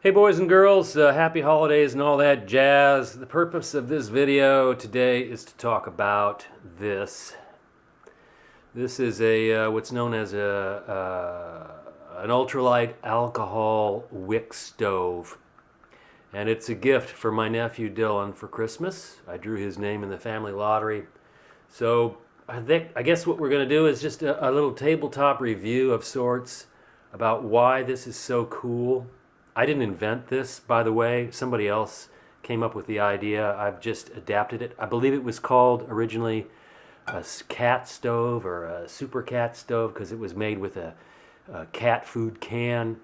Hey boys and girls, happy holidays and all that jazz. The purpose of this video today is to talk about this. This is a what's known as an ultralight alcohol wick stove. And it's a gift for my nephew Dylan for Christmas. I drew his name in the family lottery. So I guess what we're going to do is just a little tabletop review of sorts about why this is so cool. I didn't invent this, by the way. Somebody else came up with the idea. I've just adapted it. I believe it was called originally a cat stove or a super cat stove because it was made with a cat food can.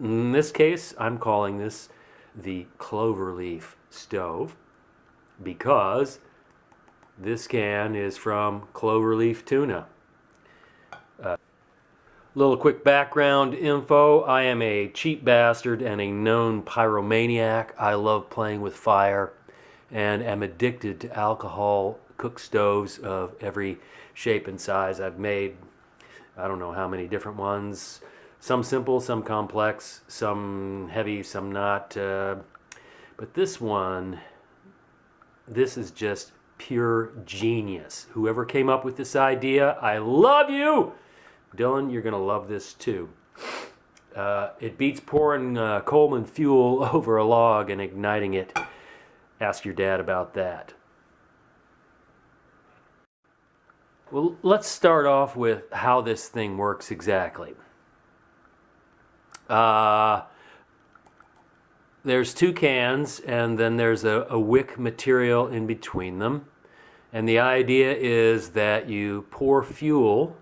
In this case, I'm calling this the cloverleaf stove because this can is from cloverleaf tuna. Little quick background info. I am a cheap bastard and a known pyromaniac. I love playing with fire and am addicted to alcohol cook stoves of every shape and size. I've made, I don't know how many different ones. Some simple, some complex, some heavy, some not. But this one, this is just pure genius. Whoever came up with this idea, I love you! Dylan, you're going to love this too. It beats pouring Coleman fuel over a log and igniting it. Ask your dad about that. Well, let's start off with how this thing works exactly. There's two cans and then there's a wick material in between them. And the idea is that you pour fuel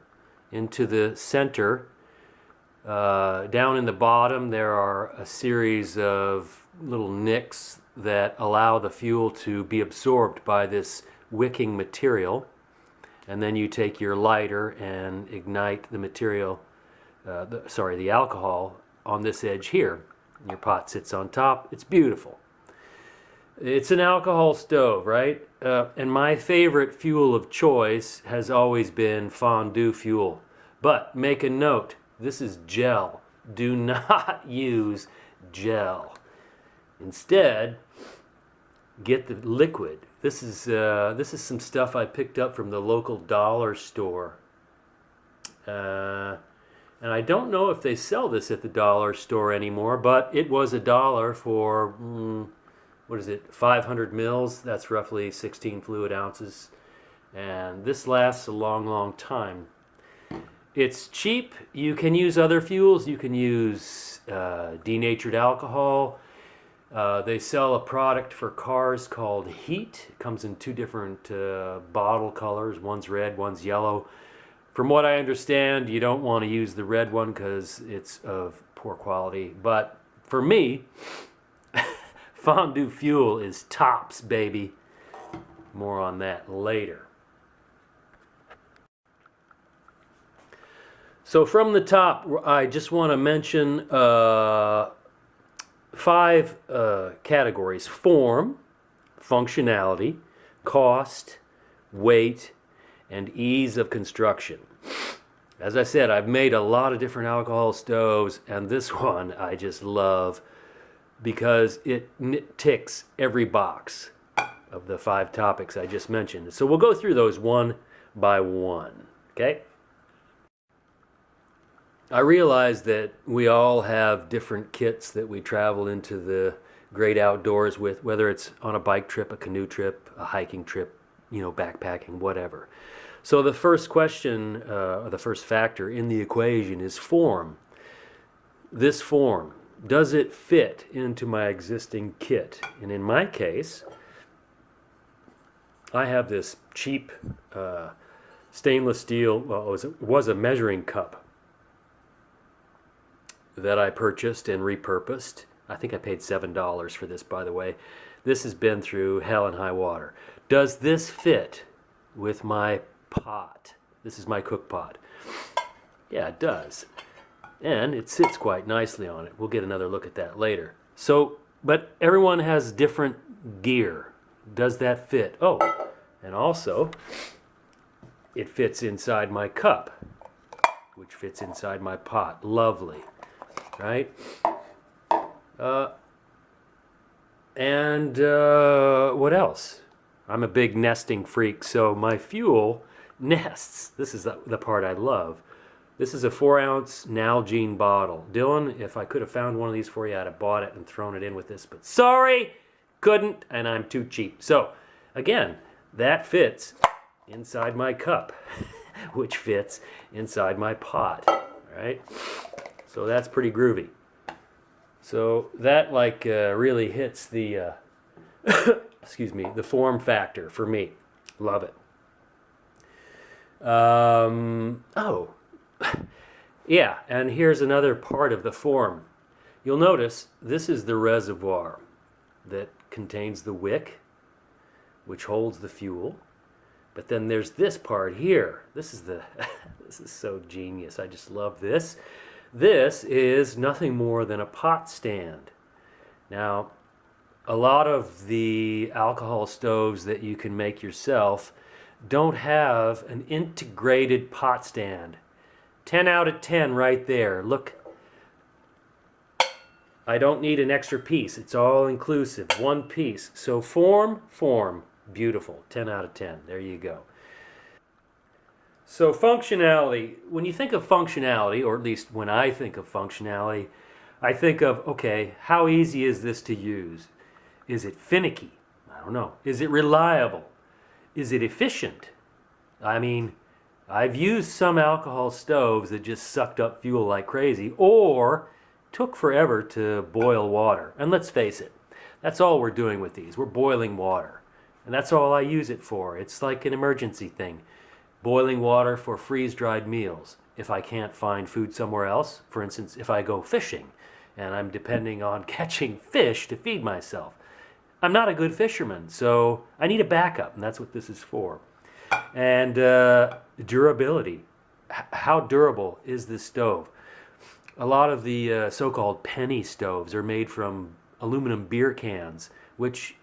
into the center. Down in the bottom there are a series of little nicks that allow the fuel to be absorbed by this wicking material, and then you take your lighter and ignite the material, the alcohol on this edge here. Your pot sits on top. It's beautiful. It's an alcohol stove, right? And my favorite fuel of choice has always been fondue fuel. But make a note, this is gel. Do not use gel. Instead, get the liquid. This is some stuff I picked up from the local dollar store. And I don't know if they sell this at the dollar store anymore, but it was $1 for... what is it, 500 mils? That's roughly 16 fluid ounces. And this lasts a long, long time. It's cheap. You can use other fuels. You can use denatured alcohol. They sell a product for cars called Heat. It comes in two different bottle colors. One's red, one's yellow. From what I understand, you don't want to use the red one because it's of poor quality. But for me, fondue fuel is tops, baby. More on that later. So from the top, I just want to mention 5 categories: form, functionality, cost, weight, and ease of construction. As I said, I've made a lot of different alcohol stoves, and this one I just love because it ticks every box of the 5 topics I just mentioned. So we'll go through those one by one, okay? I realize that we all have different kits that we travel into the great outdoors with, whether it's on a bike trip, a canoe trip, a hiking trip, backpacking, whatever. So the first question, the first factor in the equation is form. This form, does it fit into my existing kit? And in my case, I have this cheap stainless steel, well, it was a measuring cup that I purchased and repurposed. I think I paid $7 for this, by the way. This has been through hell and high water. Does this fit with my pot? This is my cook pot. Yeah, it does. And it sits quite nicely on it. We'll get another look at that later. So, but everyone has different gear. Does that fit? Oh, and also, it fits inside my cup, which fits inside my pot. Lovely, right? And what else? I'm a big nesting freak, so my fuel nests. This is the part I love. This is a 4-ounce Nalgene bottle. Dylan, if I could have found one of these for you, I'd have bought it and thrown it in with this. But sorry, couldn't, and I'm too cheap. So, again, that fits inside my cup, which fits inside my pot, right? So that's pretty groovy. So that really hits the, excuse me, the form factor for me. Love it. Oh, yeah, and here's another part of the form. You'll notice this is the reservoir that contains the wick, which holds the fuel. But then there's this part here. This is this is so genius. I just love this. This is nothing more than a pot stand. Now, a lot of the alcohol stoves that you can make yourself don't have an integrated pot stand. 10 out of 10 right there. Look, I don't need an extra piece. It's all inclusive, one piece. So form, beautiful. 10 out of 10. There you go. So functionality, when you think of functionality, or at least when I think of functionality, I think of, okay, how easy is this to use? Is it finicky? I don't know. Is it reliable? Is it efficient? I mean, I've used some alcohol stoves that just sucked up fuel like crazy, or took forever to boil water. And let's face it, that's all we're doing with these. We're boiling water. And that's all I use it for. It's like an emergency thing. Boiling water for freeze-dried meals. If I can't find food somewhere else, for instance, if I go fishing and I'm depending on catching fish to feed myself, I'm not a good fisherman, so I need a backup, and that's what this is for. And durability. How durable is this stove? A lot of the so-called penny stoves are made from aluminum beer cans, which,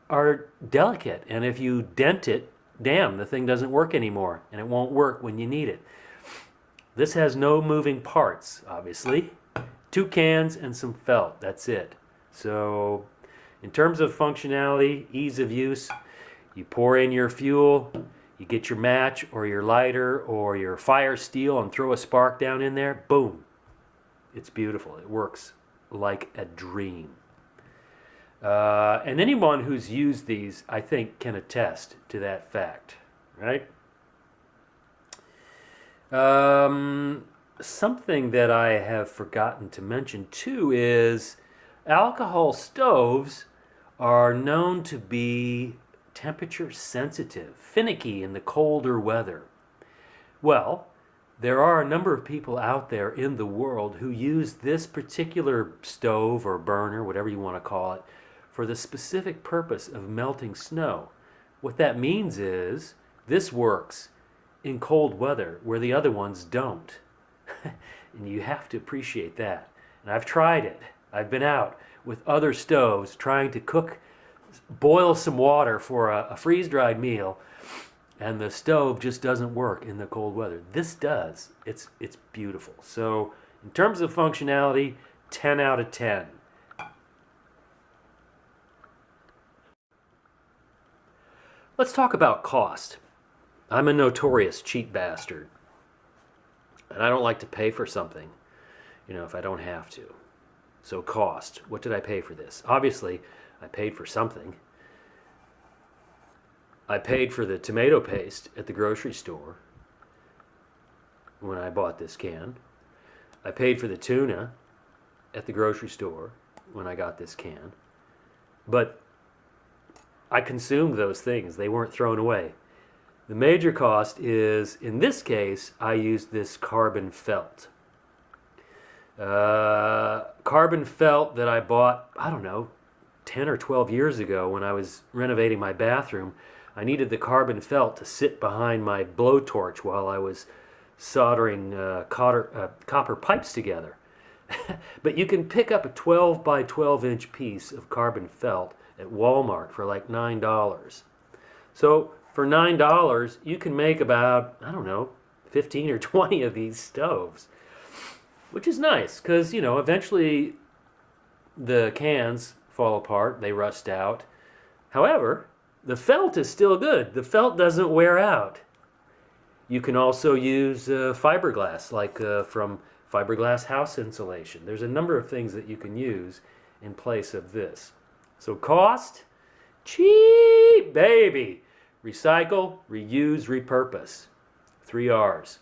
are delicate. And if you dent it, damn, the thing doesn't work anymore, and it won't work when you need it. This has no moving parts, obviously. 2 cans and some felt, that's it. So, in terms of functionality, ease of use, you pour in your fuel, you get your match or your lighter or your fire steel and throw a spark down in there, boom. It's beautiful. It works like a dream. And anyone who's used these, I think, can attest to that fact, right? Something that I have forgotten to mention, too, is alcohol stoves are known to be temperature sensitive, finicky in the colder weather. Well, there are a number of people out there in the world who use this particular stove or burner, whatever you want to call it, for the specific purpose of melting snow. What that means is this works in cold weather where the other ones don't. And you have to appreciate that. And I've tried it. I've been out with other stoves trying to boil some water for a freeze-dried meal, and the stove just doesn't work in the cold weather. This does. It's beautiful. So in terms of functionality, 10 out of 10. Let's talk about cost. I'm a notorious cheap bastard, and I don't like to pay for something, if I don't have to. So cost. What did I pay for this? Obviously, I paid for something. I paid for the tomato paste at the grocery store when I bought this can. I paid for the tuna at the grocery store when I got this can. But I consumed those things. They weren't thrown away. The major cost is, in this case, I used this carbon felt. Carbon felt that I bought, 10 or 12 years ago when I was renovating my bathroom. I needed the carbon felt to sit behind my blowtorch while I was soldering copper pipes together. But you can pick up a 12 by 12 inch piece of carbon felt at Walmart for like $9. So for $9, you can make about, 15 or 20 of these stoves, which is nice because, eventually the cans fall apart, they rust out. However, the felt is still good. The felt doesn't wear out. You can also use fiberglass, like from fiberglass house insulation. There's a number of things that you can use in place of this. So cost, cheap, baby. Recycle, reuse, repurpose. 3 R's.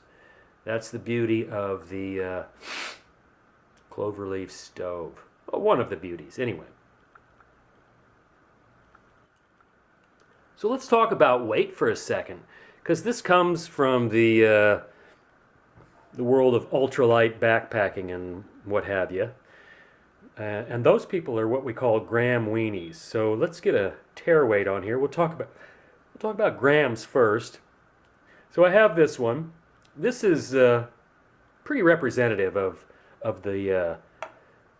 That's the beauty of the cloverleaf stove. Well, one of the beauties, anyway. So let's talk about weight for a second, because this comes from the world of ultralight backpacking and what have you. And those people are what we call gram weenies. So let's get a tare weight on here. We'll talk about grams first. So I have this one. This is pretty representative of the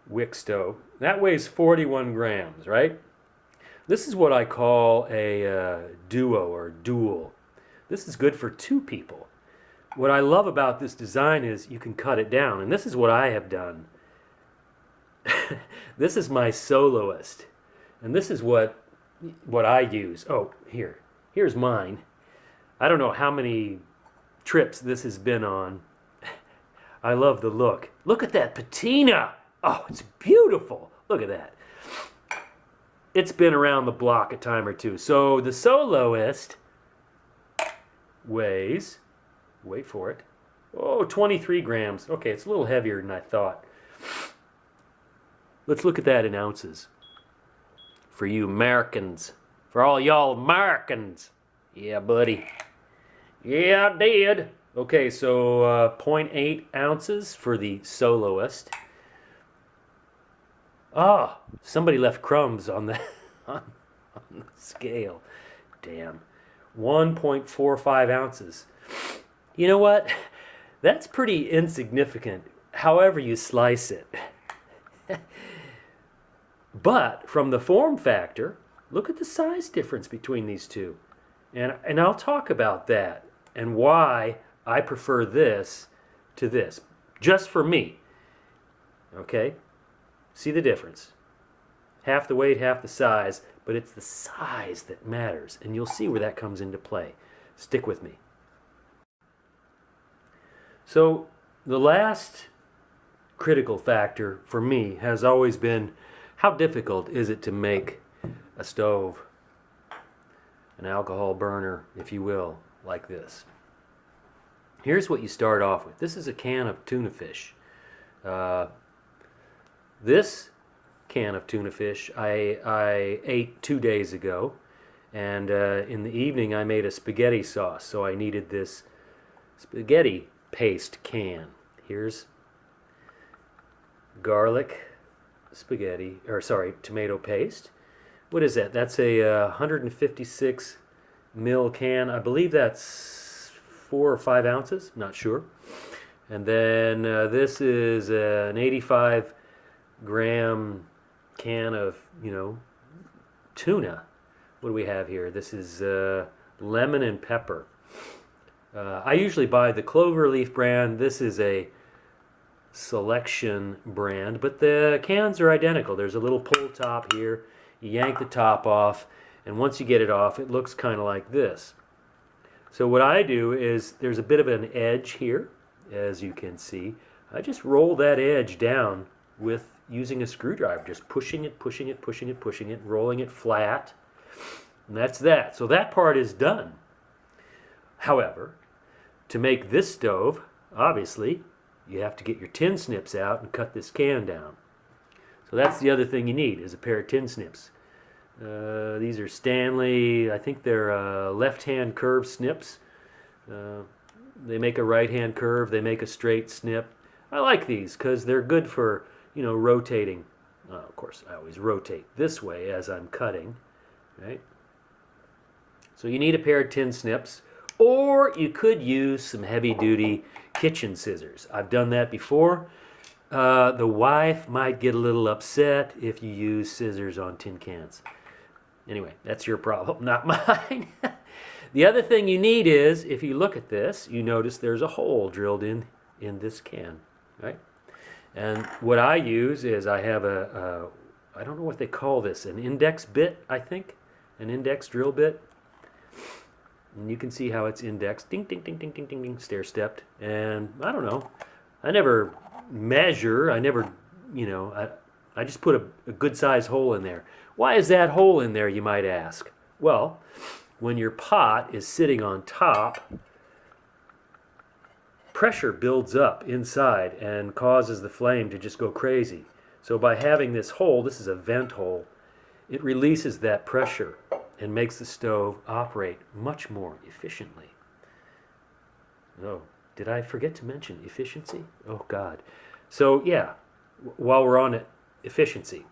wick stove. That weighs 41 grams, right? This is what I call a duo or dual. This is good for 2 people. What I love about this design is you can cut it down, and this is what I have done. This is my soloist, and this is what I use. Oh, here's mine. I don't know how many trips this has been on. I love the look. Look at that patina. Oh, it's beautiful. Look at that. It's been around the block a time or two. So the soloist weighs, wait for it, 23 grams. Okay, it's a little heavier than I thought. Let's look at that in ounces. For you Americans. For all y'all Americans. Yeah, buddy. Yeah, I did. Okay, so 0.8 ounces for the soloist. Oh, somebody left crumbs on the, on the scale. Damn. 1.45 ounces. You know what? That's pretty insignificant, however you slice it. But from the form factor, look at the size difference between these two. And I'll talk about that and why I prefer this to this, just for me. Okay? See the difference? Half the weight, half the size, but it's the size that matters, and you'll see where that comes into play. Stick with me. So the last critical factor for me has always been, how difficult is it to make a stove, an alcohol burner, if you will, like this. Here's what you start off with. This is a can of tuna fish. This can of tuna fish I ate 2 days ago, and in the evening I made a spaghetti sauce, so I needed this spaghetti paste can. Here's garlic spaghetti, or sorry, tomato paste. What is that? That's a 156 ml can. I believe that's 4 or 5 ounces, not sure. And then this is an 85 gram can of, tuna. What do we have here? This is lemon and pepper. I usually buy the Cloverleaf brand. This is a Selection brand, but the cans are identical. There's a little pull top here. You yank the top off, and once you get it off, it looks kind of like this. So what I do is, there's a bit of an edge here, as you can see. I just roll that edge down with using a screwdriver, just pushing it, rolling it flat, and that's that. So that part is done. However, to make this stove, obviously, you have to get your tin snips out and cut this can down. So that's the other thing you need, is a pair of tin snips. These are Stanley, I think they're left-hand curve snips. They make a right-hand curve, they make a straight snip. I like these because they're good for, rotating. Of course, I always rotate this way as I'm cutting, right? So you need a pair of tin snips, or you could use some heavy-duty kitchen scissors. I've done that before. The wife might get a little upset if you use scissors on tin cans. Anyway, that's your problem, not mine. The other thing you need is, if you look at this, you notice there's a hole drilled in this can, right? And what I use is I have a I don't know what they call this, an index bit, I think, an index drill bit. And you can see how it's indexed, ding, ding, ding, ding, ding, ding, ding, stair-stepped. And I don't know, I never measure, I never, I just put a good sized hole in there. Why is that hole in there, you might ask? Well, when your pot is sitting on top, pressure builds up inside and causes the flame to just go crazy. So by having this hole, this is a vent hole, it releases that pressure and makes the stove operate much more efficiently. Oh, did I forget to mention efficiency? Oh God. So yeah, while we're on it, efficiency.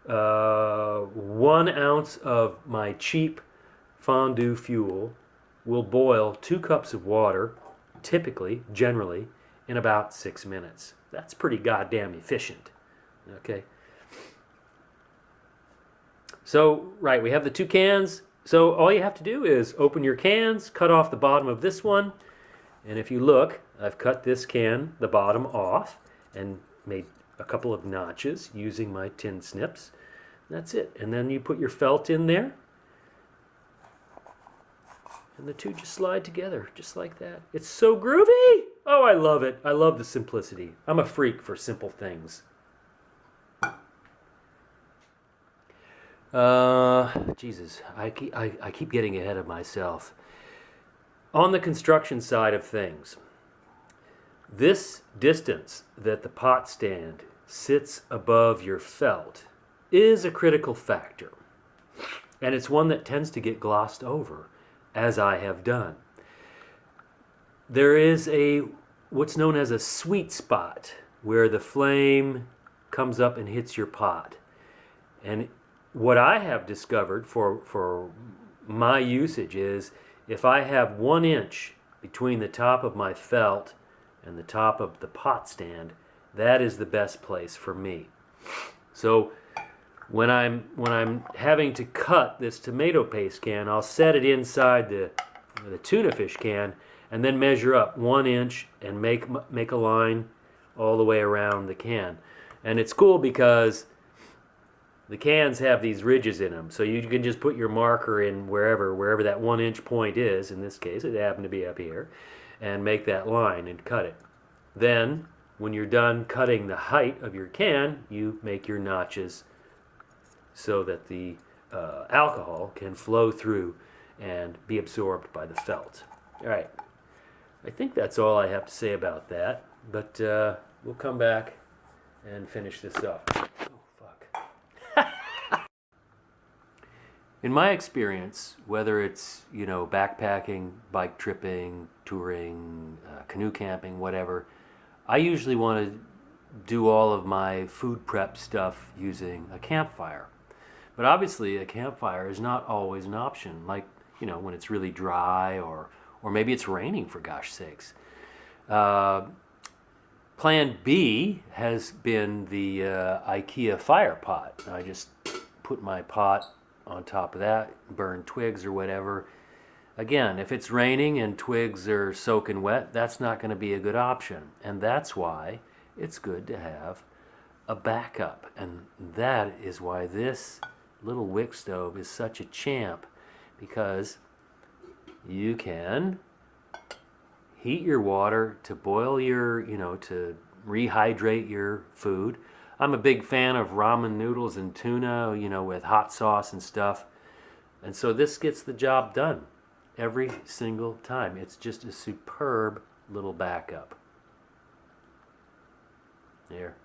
1 ounce of my cheap fondue fuel will boil 2 cups of water, typically, generally, in about 6 minutes. That's pretty goddamn efficient. Okay. So, right, we have the 2 cans. So all you have to do is open your cans, cut off the bottom of this one, and if you look, I've cut this can, the bottom, off and made a couple of notches using my tin snips. That's it. And then you put your felt in there, and the 2 just slide together, just like that. It's so groovy! Oh, I love it. I love the simplicity. I'm a freak for simple things. Jesus, I keep getting ahead of myself. On the construction side of things, this distance that the pot stand sits above your felt is a critical factor. And it's one that tends to get glossed over, as I have done. There is what's known as a sweet spot where the flame comes up and hits your pot. And what I have discovered for my usage is if I have 1 inch between the top of my felt and the top of the pot stand, that is the best place for me. So when I'm having to cut this tomato paste can, I'll set it inside the tuna fish can and then measure up 1 inch and make a line all the way around the can. And it's cool because the cans have these ridges in them, so you can just put your marker in wherever that 1 inch point is. In this case, it happened to be up here, and make that line and cut it. Then, when you're done cutting the height of your can, you make your notches so that the alcohol can flow through and be absorbed by the felt. All right, I think that's all I have to say about that, but we'll come back and finish this up. In my experience, whether it's, backpacking, bike tripping, touring, canoe camping, whatever, I usually want to do all of my food prep stuff using a campfire. But obviously a campfire is not always an option, like, when it's really dry or maybe it's raining, for gosh sakes. Plan B has been the IKEA fire pot. I just put my pot on top of that, burn twigs or whatever. Again, if it's raining and twigs are soaking wet, that's not going to be a good option. And that's why it's good to have a backup. And that is why this little wick stove is such a champ, because you can heat your water to boil your, to rehydrate your food. I'm a big fan of ramen noodles and tuna, with hot sauce and stuff. And so this gets the job done every single time. It's just a superb little backup. There,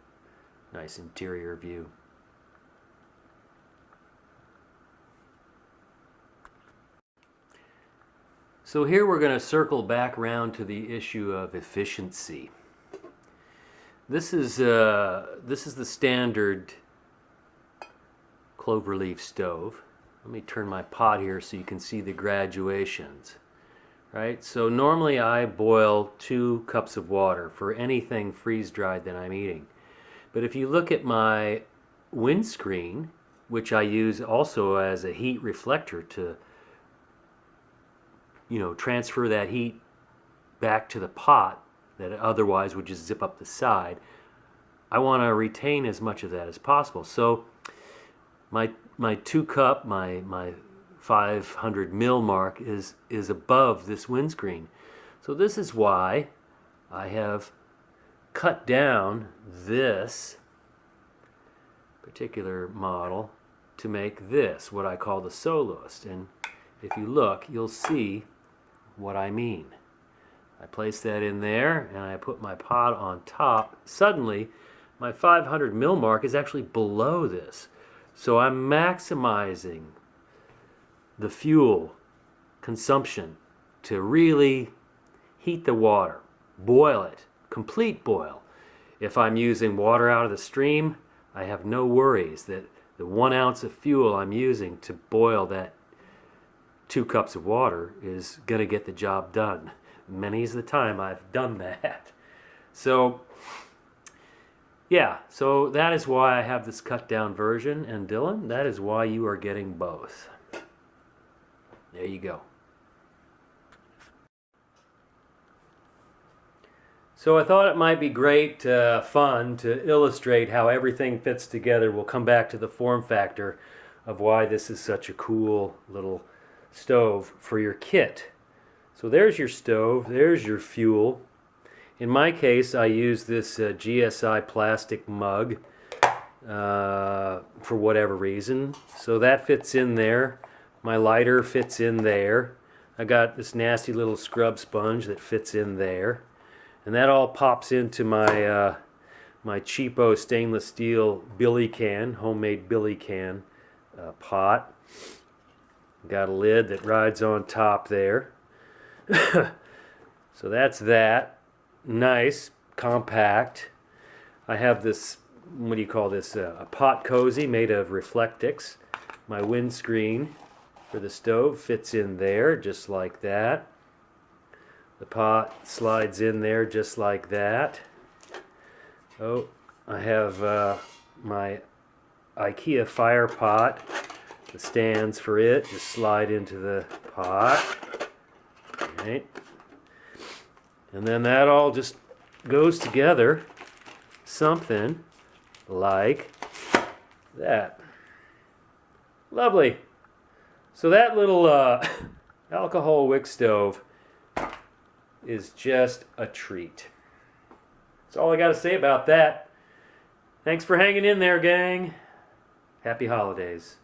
nice interior view. So here we're going to circle back around to the issue of efficiency. This is the standard cloverleaf stove. Let me turn my pot here so you can see the graduations. Right? So normally I boil 2 cups of water for anything freeze-dried that I'm eating. But if you look at my windscreen, which I use also as a heat reflector to transfer that heat back to the pot that otherwise would just zip up the side, I want to retain as much of that as possible. So my 2 cup, my 500 mil mark is above this windscreen. So this is why I have cut down this particular model to make this what I call the soloist. And if you look, you'll see what I mean. I place that in there and I put my pot on top. Suddenly my 500 mil mark is actually below this. So I'm maximizing the fuel consumption to really heat the water, boil it, complete boil. If I'm using water out of the stream, I have no worries that the 1 ounce of fuel I'm using to boil that 2 cups of water is going to get the job done. Many's the time I've done that. So yeah, so that is why I have this cut down version, and Dylan, that is why you are getting both. There you go. So I thought it might be great fun to illustrate how everything fits together. We'll come back to the form factor of why this is such a cool little stove for your kit. So there's your stove, there's your fuel. In my case, I use this GSI plastic mug for whatever reason. So that fits in there. My lighter fits in there. I got this nasty little scrub sponge that fits in there. And that all pops into my my cheapo stainless steel billy can, homemade billy can pot. Got a lid that rides on top there. So that's that. Nice, compact. I have this, what do you call this, a pot cozy made of Reflectix. My windscreen for the stove fits in there just like that. The pot slides in there just like that. Oh, I have my IKEA fire pot. The stands for it just slide into the pot. Right. And then that all just goes together, something like that. Lovely. So that little alcohol wick stove is just a treat. That's all I got to say about that. Thanks for hanging in there, gang. Happy holidays.